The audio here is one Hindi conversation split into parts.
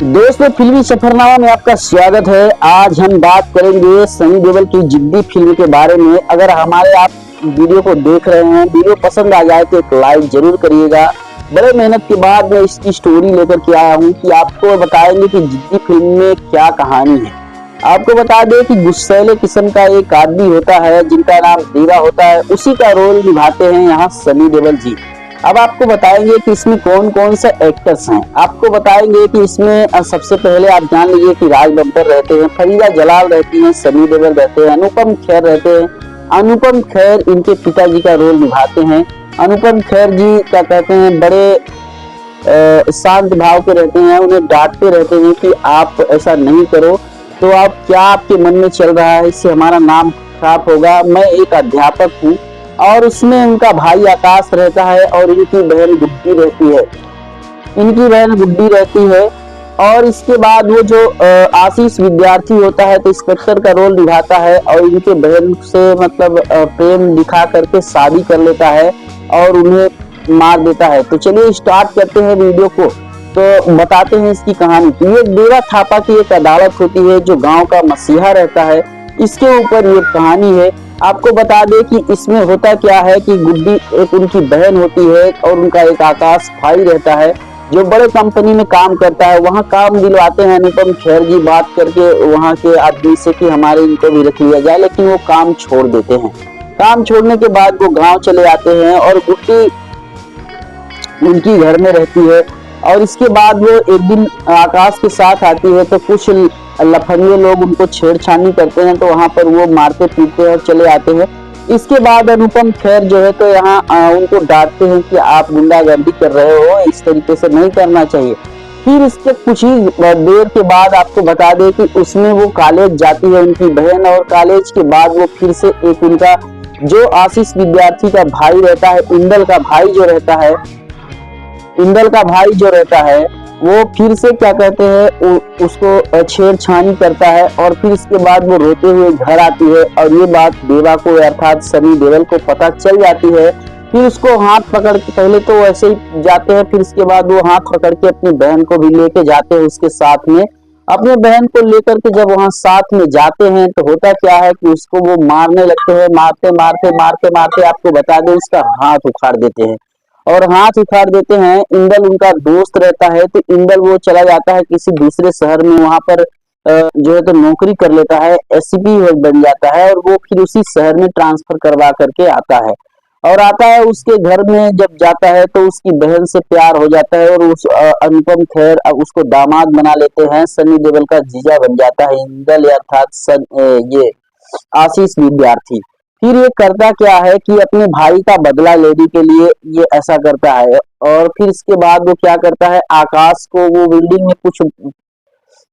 दोस्तों, फिल्मी सफरनामा में आपका स्वागत है। आज हम बात करेंगे सनी देओल की जिद्दी फिल्म के बारे में। अगर हमारे आप वीडियो को देख रहे हैं, वीडियो पसंद आ जाए तो एक लाइक जरूर करिएगा। बड़े मेहनत के बाद मैं इसकी स्टोरी लेकर के आया हूँ कि आपको बताएंगे कि जिद्दी फिल्म में क्या कहानी है। आपको बता दें कि गुस्सैले किस्म का एक आदमी होता है जिनका नाम देवा होता है, उसी का रोल निभाते हैं यहाँ सनी देओल जी। अब आपको बताएंगे कि इसमें कौन कौन से एक्टर्स हैं। आपको बताएंगे कि इसमें सबसे पहले आप जान लीजिए कि राज बब्बर रहते हैं, फरीदा जलाल रहती हैं, सनी देओल रहते हैं, अनुपम खेर रहते हैं। अनुपम खेर इनके पिताजी का रोल निभाते हैं। अनुपम खेर जी क्या कहते हैं, बड़े शांत भाव के रहते हैं, उन्हें डांटते रहते हैं कि आप ऐसा नहीं करो। तो आप क्या आपके मन में चल रहा है, इससे हमारा नाम खराब होगा। मैं एक अध्यापक हूँ। और उसमें उनका भाई आकाश रहता है और इनकी बहन गुड्डी रहती है। और इसके बाद वो जो आशीष विद्यार्थी होता है तो इंस्पेक्टर का रोल निभाता है और इनके बहन से मतलब प्रेम दिखा करके शादी कर लेता है और उन्हें मार देता है। तो चलिए स्टार्ट करते हैं वीडियो को, तो बताते हैं इसकी कहानी। तो ये देवा थापा की एक अदालत होती है जो गांव का मसीहा रहता है, इसके ऊपर ये कहानी है। आपको बता दें कि इसमें होता क्या है कि गुड्डी एक उनकी बहन होती है और उनका एक आकाश भाई रहता है जो बड़े कंपनी में काम करता है। वहाँ काम दिलवाते हैं अनुपम खेर जी बात करके वहाँ के आदमी से कि हमारे इनको भी रख लिया जाए, लेकिन वो काम छोड़ देते हैं। काम छोड़ने के बाद वो गांव चले आते हैं और गुड्डी उनकी घर में रहती है। और इसके बाद वो एक दिन आकाश के साथ आती है तो कुछ लफंगे लोग उनको छेड़छानी करते हैं, तो वहां पर वो मारते पीटते हैं और चले आते हैं। इसके बाद अनुपम खेर जो है तो यहाँ उनको डांटते हैं कि आप गुंडागर्दी कर रहे हो, इस तरीके से नहीं करना चाहिए। फिर इसके कुछ ही देर के बाद आपको बता दें कि उसमें वो कॉलेज जाती है उनकी बहन, और कॉलेज के बाद वो फिर से एक उनका जो आशीष विद्यार्थी का भाई रहता है, इंदल का भाई जो रहता है वो फिर से क्या कहते हैं उसको छेड़छानी करता है। और फिर इसके बाद वो रोते हुए घर आती है और ये बात देवा को अर्थात सनी देओल को पता चल जाती है। फिर उसको हाथ पकड़ के, पहले तो ऐसे ही जाते हैं, फिर इसके बाद वो हाथ पकड़ के अपनी बहन को भी लेके जाते हैं उसके साथ में। अपने बहन को लेकर के जब वहां साथ में जाते हैं तो होता क्या है कि उसको वो मारने लगते हैं। मारते मारते मारते मारते आपको बता दें उसका हाथ उखाड़ देते हैं। और हाथ उखाड़ देते हैं। इंदल उनका दोस्त रहता है तो इंदल वो चला जाता है किसी दूसरे शहर में, वहां पर जो है तो नौकरी कर लेता है, एसपी बन जाता है और वो फिर उसी शहर में ट्रांसफर करवा करके आता है उसके घर में जब जाता है तो उसकी बहन से प्यार हो जाता है और उस अनुपम खेर उसको दामाद बना लेते हैं। सनी देओल का जीजा बन जाता है इंदल अर्थात ये आशीष विद्यार्थी। फिर ये करता क्या है कि अपने भाई का बदला लेने के लिए ये ऐसा करता है। और फिर इसके बाद वो क्या करता है, आकाश को वो बिल्डिंग में कुछ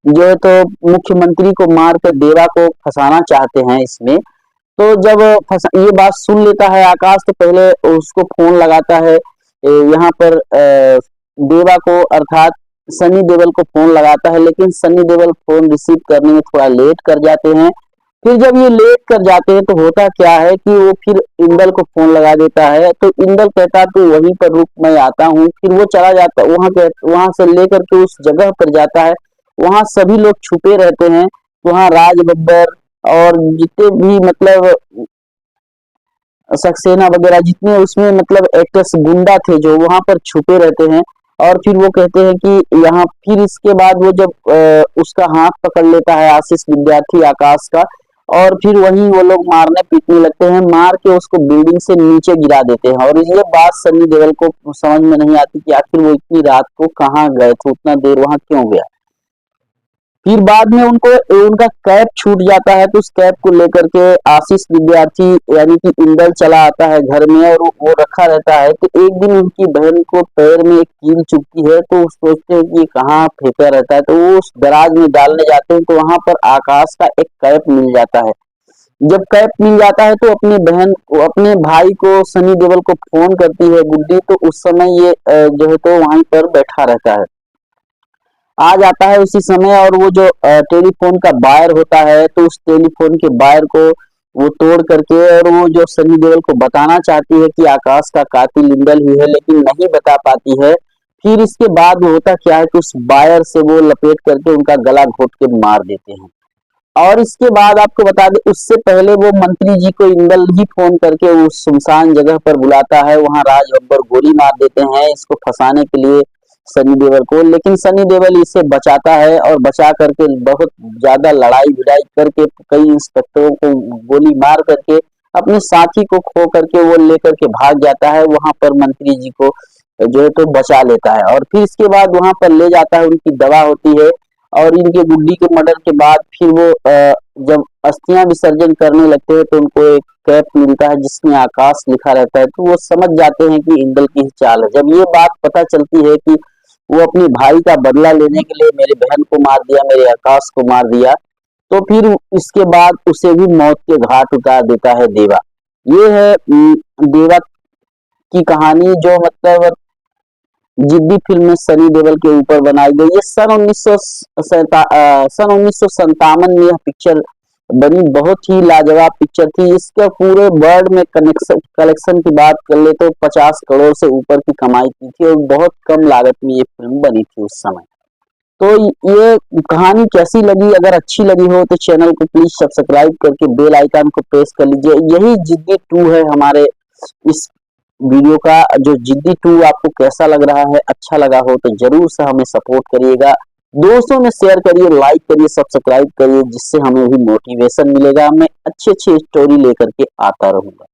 जो है तो मुख्यमंत्री को मार कर देवा को फंसाना चाहते हैं इसमें। तो जब ये बात सुन लेता है आकाश तो पहले उसको फोन लगाता है यहाँ पर देवा को अर्थात सनी देओल को फोन लगाता है, लेकिन सनी देओल फोन रिसीव करने में थोड़ा लेट कर जाते हैं। फिर जब ये लेट कर जाते हैं तो होता क्या है कि वो फिर इंदल को फोन लगा देता है। तो इंदल कहता तो वहीं पर रुक, मैं आता हूँ। फिर वो चला जाता वहां से लेकर के उस जगह पर जाता है। वहां सभी लोग छुपे रहते हैं। वहां राज बब्बर और जितने भी मतलब सक्सेना वगैरह जितने उसमें मतलब एक्टर्स गुंडा थे जो वहां पर छुपे रहते हैं। और फिर वो कहते हैं कि यहाँ फिर इसके बाद वो जब उसका हाथ पकड़ लेता है आशीष विद्यार्थी आकाश का, और फिर वहीं वो लोग मारने पीटने लगते हैं, मार के उसको बिल्डिंग से नीचे गिरा देते हैं। और ये बात सनी देओल को समझ में नहीं आती कि आखिर वो इतनी रात को कहाँ गए थे, उतना देर वहां क्यों गया। फिर बाद में उनका कैप छूट जाता है तो उस कैप को लेकर के आशीष विद्यार्थी यानी कि इंदल चला आता है घर में और वो रखा रहता है। तो एक दिन उनकी बहन को पैर में एक कील चुभती है तो सोचते हैं कि कहाँ फेंका रहता है, तो वो उस दराज में डालने जाते हैं तो वहां पर आकाश का एक कैप मिल जाता है। जब कैप मिल जाता है तो अपने भाई को सनी देओल को फोन करती है गुड्डी, तो उस समय ये जो है तो वहीं पर बैठा रहता है, आ जाता है उसी समय। और वो जो टेलीफोन का वायर होता है तो उस टेलीफोन के वायर को वो तोड़ करके और वो जो सनी देओल को बताना चाहती है कि आकाश का कातिल इंदल ही है, लेकिन नहीं बता पाती है। फिर इसके बाद होता क्या है कि उस वायर से वो लपेट करके उनका गला घोट के मार देते हैं। और इसके बाद आपको बता दें, उससे पहले वो मंत्री जी को इंदल ही फोन करके उस सुनसान जगह पर बुलाता है, वहां राज बब्बर गोली मार देते हैं इसको फंसाने के लिए सनी देओल को। लेकिन सनी देओल इसे बचाता है और बचा करके बहुत ज्यादा लड़ाई भिड़ाई करके कई इंस्पेक्टरों को गोली मार करके अपने साथी को खो करके वो लेकर के भाग जाता है। वहां पर मंत्री जी को जो है तो बचा लेता है और फिर इसके बाद वहां पर ले जाता है, उनकी दवा होती है। और इनके गुड्डी के मर्डर के बाद फिर वो जब अस्थियां विसर्जन करने लगते हैं तो उनको एक कैप मिलता है जिसमें आकाश लिखा रहता है, तो वो समझ जाते हैं कि इंदल की ही चाल है। जब ये बात पता चलती है कि वो अपने भाई का बदला लेने के लिए मेरे बहन को मार दिया, मेरे आकाश को मार दिया, तो फिर इसके बाद उसे भी मौत के घाट उतार देता है देवा। ये है देवा की कहानी, जो मतलब जिद्दी फिल्म में सनी देओल के ऊपर बनाई गई। ये सन 1957 में यह पिक्चर बनी, बहुत ही लाजवाब पिक्चर थी। इसके पूरे वर्ल्ड में कलेक्शन की बात कर ले तो 50 करोड़ से ऊपर की कमाई की थी और बहुत कम लागत में ये फिल्म बनी थी उस समय। तो ये कहानी कैसी लगी? अगर अच्छी लगी हो तो चैनल को प्लीज सब्सक्राइब करके बेल आइकन को प्रेस कर लीजिए। यही जिद्दी 2 है हमारे इस वीडियो का। जो जिद्दी 2 आपको कैसा लग रहा है, अच्छा लगा हो तो जरूर से हमें सपोर्ट करिएगा, दोस्तों में शेयर करिए, लाइक करिए, सब्सक्राइब करिए, जिससे हमें भी मोटिवेशन मिलेगा। मैं अच्छी अच्छी स्टोरी लेकर के आता रहूंगा।